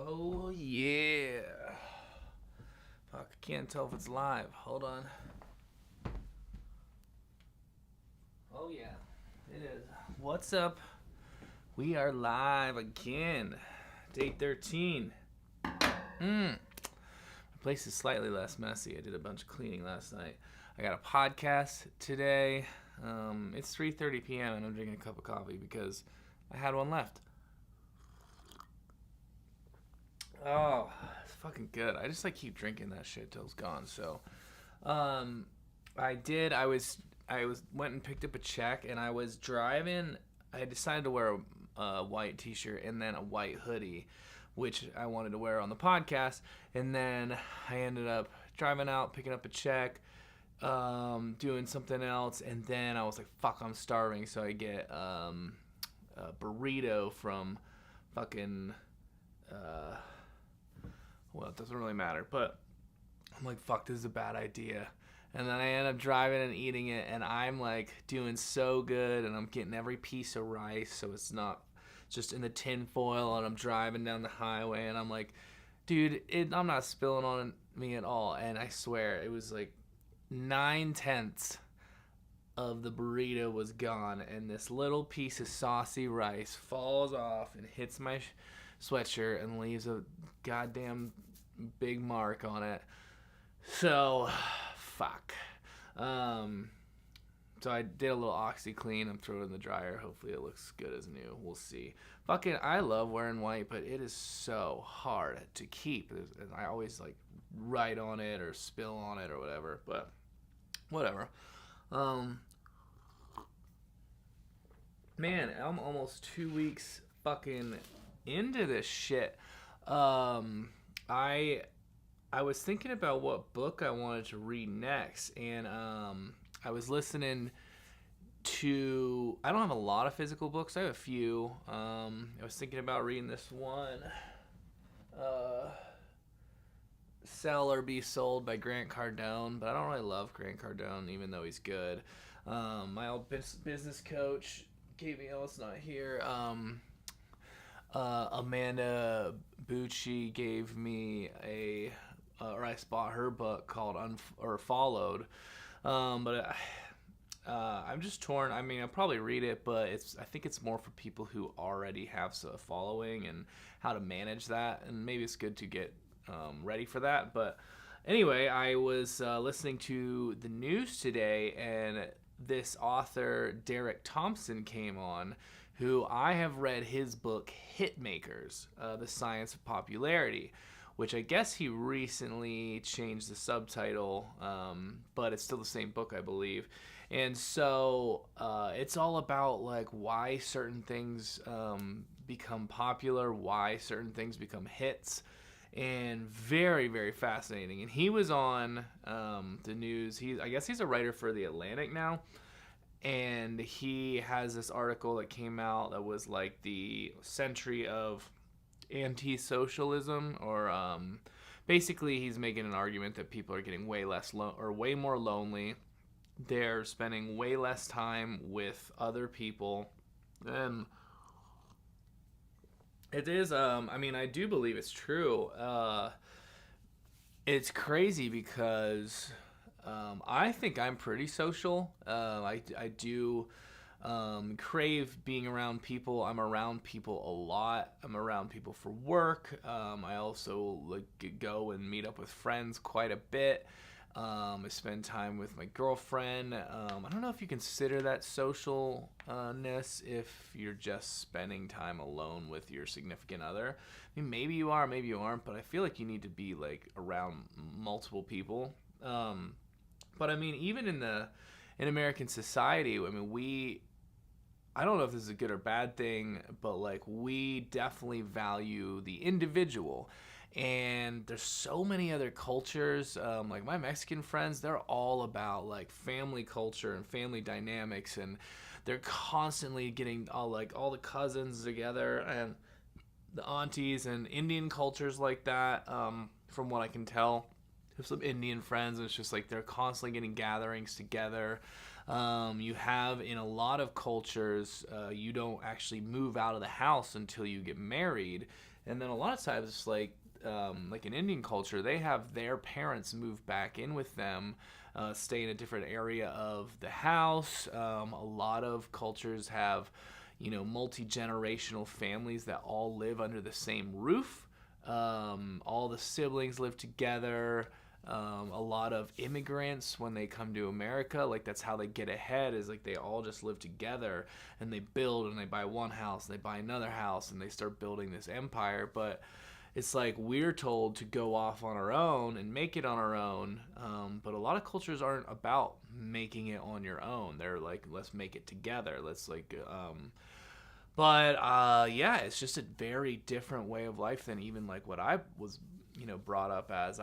Oh yeah. Fuck, I can't tell if it's live. Hold on. Oh yeah, it is. What's up? We are live again. Day 13. My place is slightly less messy. I did a bunch of cleaning last night. I got a podcast today. It's 3:30 p.m. and I'm drinking a cup of coffee because I had one left. Oh, it's fucking good. I just keep drinking that shit till it's gone. So, um, I did. I was went and picked up a check, and I was driving. I decided to wear a white T-shirt and then a white hoodie, which I wanted to wear on the podcast. And then I ended up driving out, picking up a check, doing something else, and then I was like, "Fuck, I'm starving." So I get a burrito from fucking. Well, it doesn't really matter, but I'm like, fuck, this is a bad idea. And then I end up driving and eating it, and I'm like doing so good, and I'm getting every piece of rice, so it's not just in the tin foil, and I'm driving down the highway, and I'm like, dude, I'm not spilling on me at all. And I swear, it was like 9/10 of the burrito was gone, and this little piece of saucy rice falls off and hits my sweatshirt and leaves a goddamn big mark on it. So, fuck. So I did a little OxyClean. I'm throwing it in the dryer. Hopefully it looks good as new. We'll see. Fucking, I love wearing white, but it is so hard to keep. I always write on it or spill on it or whatever. But whatever. Man, I'm almost 2 weeks fucking into this shit. I was thinking about what book I wanted to read next, and I was listening to. I don't have a lot of physical books. I have a few. I was thinking about reading this one, "Sell or Be Sold" by Grant Cardone, but I don't really love Grant Cardone, even though he's good. My old business coach gave me. Oh, it's not here. Amanda Bucci gave me or I bought her book called Followed. But I'm just torn. I mean, I'll probably read it, but I think it's more for people who already have a following and how to manage that. And maybe it's good to get ready for that. But anyway, I was listening to the news today, and this author, Derek Thompson, came on, who I have read his book, Hitmakers, The Science of Popularity, which I guess he recently changed the subtitle, but it's still the same book, I believe. And so it's all about why certain things become popular, why certain things become hits, and very, very fascinating. And he was on the news. I guess he's a writer for The Atlantic now. And he has this article that came out that was the century of anti-socialism, or basically he's making an argument that people are getting way more lonely. They're spending way less time with other people, and it is. I mean, I do believe it's true. It's crazy because I think I'm pretty social. I do crave being around people. I'm around people a lot. I'm around people for work. I also go and meet up with friends quite a bit. I spend time with my girlfriend. I don't know if you consider that socialness if you're just spending time alone with your significant other. I mean, maybe you are, maybe you aren't, but I feel like you need to be around multiple people. But I mean, even in American society, I mean, I don't know if this is a good or bad thing, but we definitely value the individual. And there's so many other cultures, my Mexican friends, they're all about family culture and family dynamics, and they're constantly getting all the cousins together and the aunties, and Indian cultures like that, from what I can tell. Have some Indian friends, and it's just they're constantly getting gatherings together. You have, in a lot of cultures, you don't actually move out of the house until you get married, And then a lot of times, like in Indian culture, they have their parents move back in with them, stay in a different area of the house. A lot of cultures have, multi-generational families that all live under the same roof. All the siblings live together. A lot of immigrants, when they come to America, like that's how they get ahead, is like they all just live together and they build, and they buy one house and they buy another house and they start building this empire. But it's like we're told to go off on our own and make it on our own. But a lot of cultures aren't about making it on your own. They're like, let's make it together. Yeah, it's just a very different way of life than even like what I was, brought up as.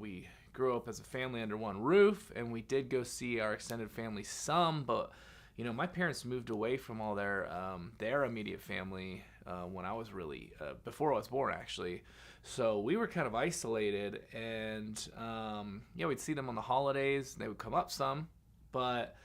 We grew up as a family under one roof, and we did go see our extended family some, but my parents moved away from all their immediate family when I was really before I was born, actually. So we were kind of isolated, and we'd see them on the holidays. They would come up some, but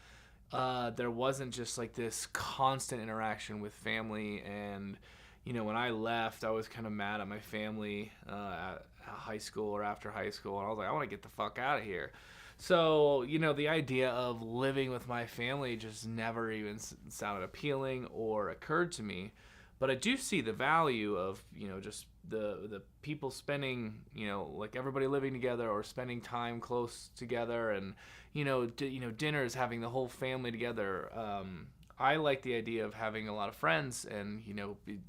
there wasn't just like this constant interaction with family. And when I left, I was kind of mad at my family at high school or after high school, and I was like, I want to get the fuck out of here. So the idea of living with my family just never even sounded appealing or occurred to me. But I do see the value of just the people spending, like everybody living together or spending time close together, and dinners, having the whole family together. I like the idea of having a lot of friends, and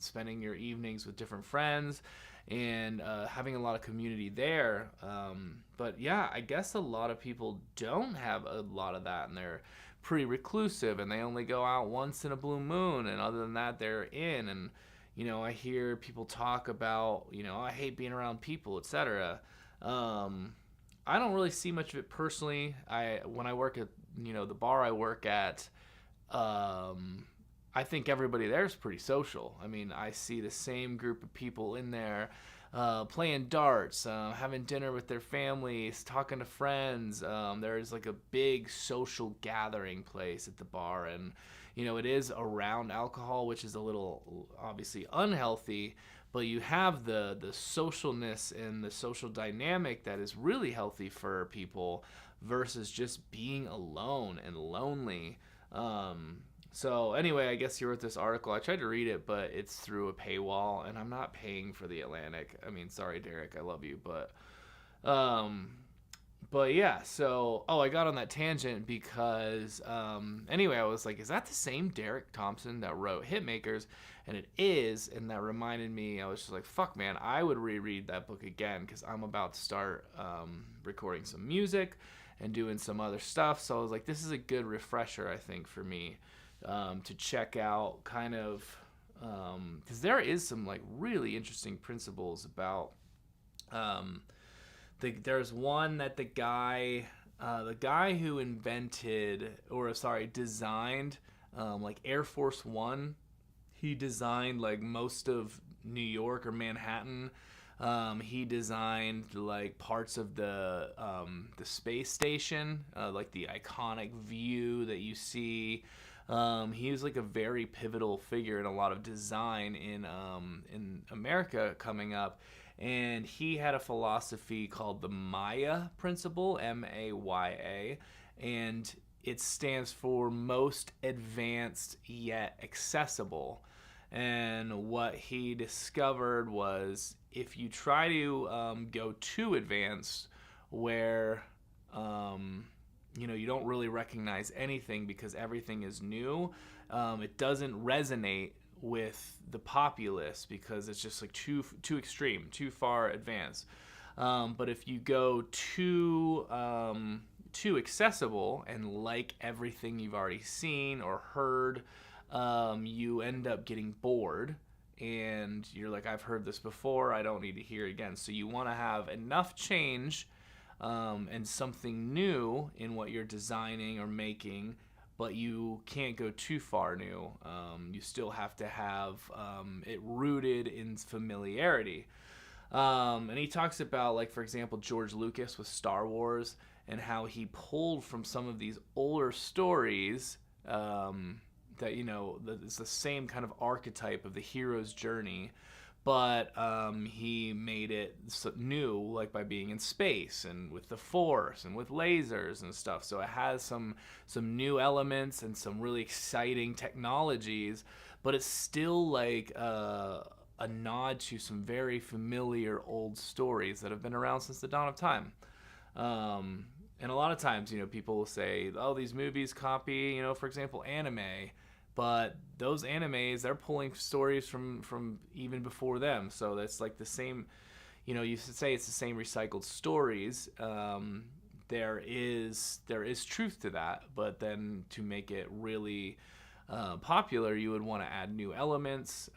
spending your evenings with different friends, and having a lot of community there. But yeah, I guess a lot of people don't have a lot of that, and they're pretty reclusive, and they only go out once in a blue moon, and other than that, they're in. And I hear people talk about, I hate being around people, etc. I don't really see much of it personally. When I work at the bar I work at, I think everybody there is pretty social. I mean, I see the same group of people in there playing darts, having dinner with their families, talking to friends. There's like a big social gathering place at the bar, and it is around alcohol, which is a little obviously unhealthy, but you have the socialness and the social dynamic that is really healthy for people versus just being alone and lonely. So anyway, I guess you wrote this article. I tried to read it, but it's through a paywall, and I'm not paying for the Atlantic. I mean, sorry, Derek, I love you, but yeah. So, I got on that tangent because, anyway, I was like, is that the same Derek Thompson that wrote Hitmakers? And it is, and that reminded me. I was just like, fuck, man, I would reread that book again because I'm about to start recording some music and doing some other stuff. So I was like, this is a good refresher, I think, for me. To check out kind of, because there is some like really interesting principles about, there's one that the guy who designed, like Air Force One, he designed like most of New York or Manhattan. He designed like parts of the space station, like the iconic view that you see. He was like a very pivotal figure in a lot of design in America coming up, and he had a philosophy called the Maya principle, MAYA, and it stands for most advanced yet accessible. And what he discovered was if you try to go too advanced, where you don't really recognize anything because everything is new, it doesn't resonate with the populace because it's just like too extreme, too far advanced. But if you go too accessible and like everything you've already seen or heard, you end up getting bored, and you're like, I've heard this before, I don't need to hear it again. So you want to have enough change and something new in what you're designing or making, but you can't go too far new. You still have to have it rooted in familiarity. And he talks about, like, for example, George Lucas with Star Wars and how he pulled from some of these older stories that, it's the same kind of archetype of the hero's journey, but he made it new, like by being in space and with the Force and with lasers and stuff. So it has some new elements and some really exciting technologies, but it's still like a nod to some very familiar old stories that have been around since the dawn of time. And a lot of times, people will say, oh, these movies copy, for example, anime. But those animes, they're pulling stories from even before them. So that's like the same, you should say it's the same recycled stories. There is truth to that. But then to make it really popular, you would want to add new elements,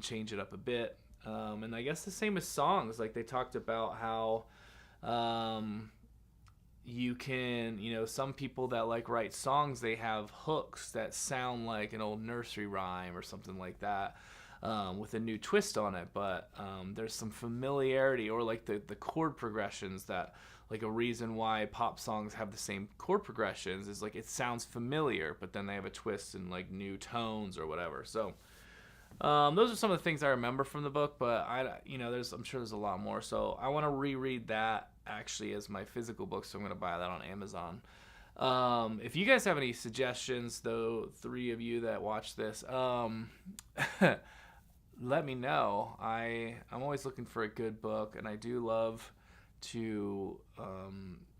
change it up a bit. And I guess the same as songs. Like they talked about how you can, some people that like write songs, they have hooks that sound like an old nursery rhyme or something like that, with a new twist on it. But there's some familiarity, or like the chord progressions, that like a reason why pop songs have the same chord progressions is like it sounds familiar, but then they have a twist in like new tones or whatever. So those are some of the things I remember from the book, but I'm sure there's a lot more. So I want to reread that actually as my physical book, so I'm going to buy that on Amazon. If you guys have any suggestions, though, 3 of you that watch this, let me know. I'm always looking for a good book, and I do love to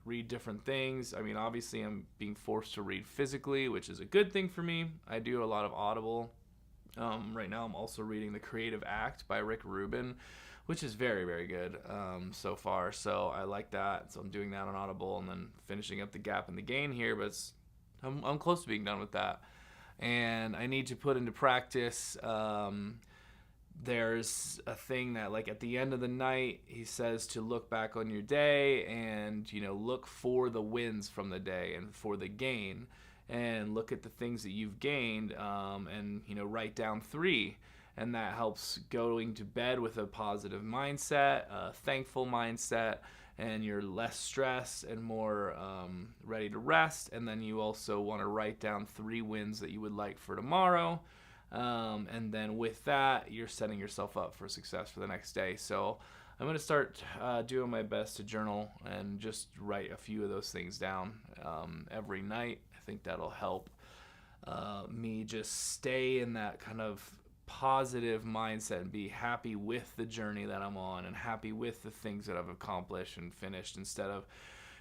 read different things. I mean, obviously I'm being forced to read physically, which is a good thing for me. I do a lot of Audible. Right now I'm also reading The Creative Act by Rick Rubin, which is very, very good so far. So I like that. So I'm doing that on Audible and then finishing up The Gap and the Gain here, but I'm close to being done with that. And I need to put into practice, there's a thing that, like, at the end of the night, he says to look back on your day and, look for the wins from the day and for the gain, and look at the things that you've gained, and, write down 3. And that helps going to bed with a positive mindset, a thankful mindset, and you're less stressed and more ready to rest. And then you also want to write down 3 wins that you would like for tomorrow. And then with that, you're setting yourself up for success for the next day. So I'm going to start doing my best to journal and just write a few of those things down every night. I think that'll help me just stay in that kind of positive mindset and be happy with the journey that I'm on and happy with the things that I've accomplished and finished, instead of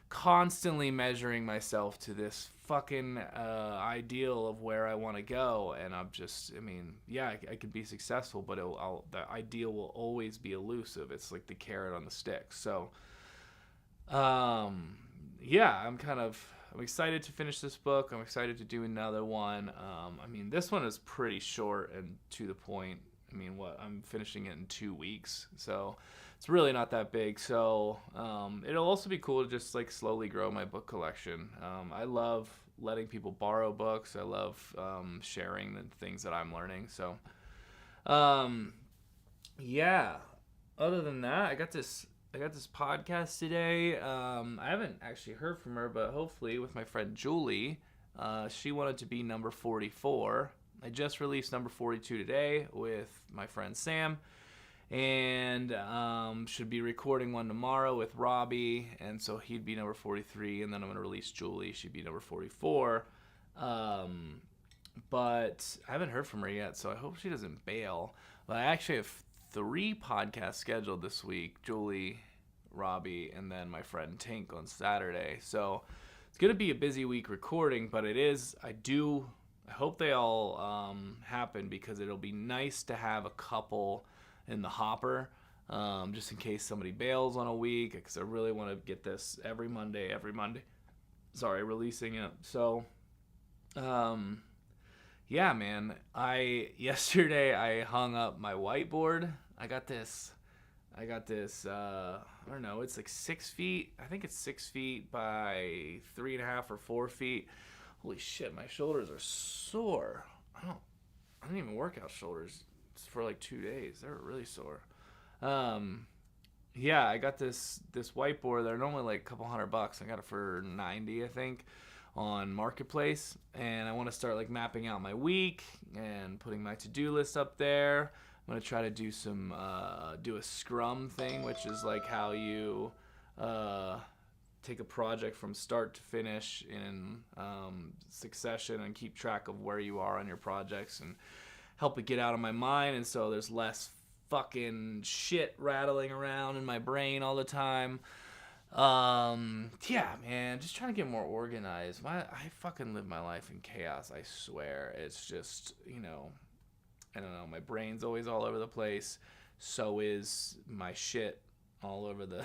constantly measuring myself to this fucking ideal of where I want to go. And I'm just, I could be successful, but the ideal will always be elusive. It's like the carrot on the stick. So I'm excited to finish this book. I'm excited to do another one. This one is pretty short and to the point. I'm finishing it in 2 weeks, so it's really not that big. So it'll also be cool to just like slowly grow my book collection. I love letting people borrow books. I love sharing the things that I'm learning. So other than that, I got this podcast today. I haven't actually heard from her, but hopefully with my friend Julie. She wanted to be number 44. I just released number 42 today with my friend Sam, and should be recording one tomorrow with Robbie, and so he'd be number 43, and then I'm going to release Julie. She'd be number 44. But I haven't heard from her yet, so I hope she doesn't bail. But I actually have 3 podcasts scheduled this week: Julie, Robbie, and then my friend Tink on Saturday. So it's going to be a busy week recording, but I hope they all happen, because it'll be nice to have a couple in the hopper, just in case somebody bails on a week, because I really want to get this every Monday, releasing it. So man, yesterday I hung up my whiteboard. I got this I don't know, it's like 6 feet. I think it's 6 feet by 3.5 or 4 feet. Holy shit, my shoulders are sore. I didn't even work out shoulders for like 2 days. They were really sore. I got this whiteboard. They're normally like a couple $100. I got it for $90, I think, on Marketplace. And I want to start like mapping out my week and putting my to-do list up there. gonna try to do some do a scrum thing, which is like how you take a project from start to finish in succession and keep track of where you are on your projects and help it get out of my mind, and so there's less fucking shit rattling around in my brain all the time. Yeah, man, just trying to get more organized. I fucking live my life in chaos, I swear. It's just, I don't know, my brain's always all over the place. So is my shit all over the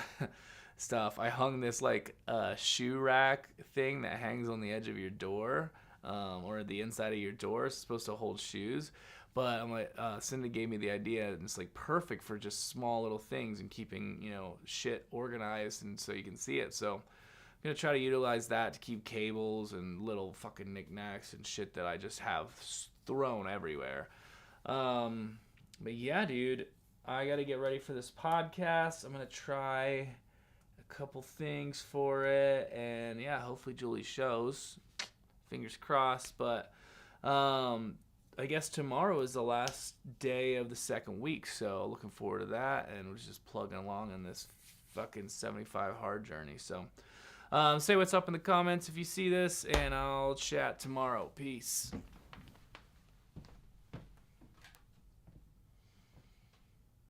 stuff. I hung this like shoe rack thing that hangs on the edge of your door, or the inside of your door. It's supposed to hold shoes. But I'm like, Cindy gave me the idea, and it's like perfect for just small little things and keeping, shit organized, and so you can see it. So I'm gonna try to utilize that to keep cables and little fucking knickknacks and shit that I just have thrown everywhere. But yeah, dude, I gotta get ready for this podcast. I'm gonna try a couple things for it, and yeah, hopefully Julie shows. Fingers crossed. But I guess tomorrow is the last day of the second week, so looking forward to that, and we're just plugging along in this fucking 75 hard journey. So say what's up in the comments if you see this, and I'll chat tomorrow. Peace.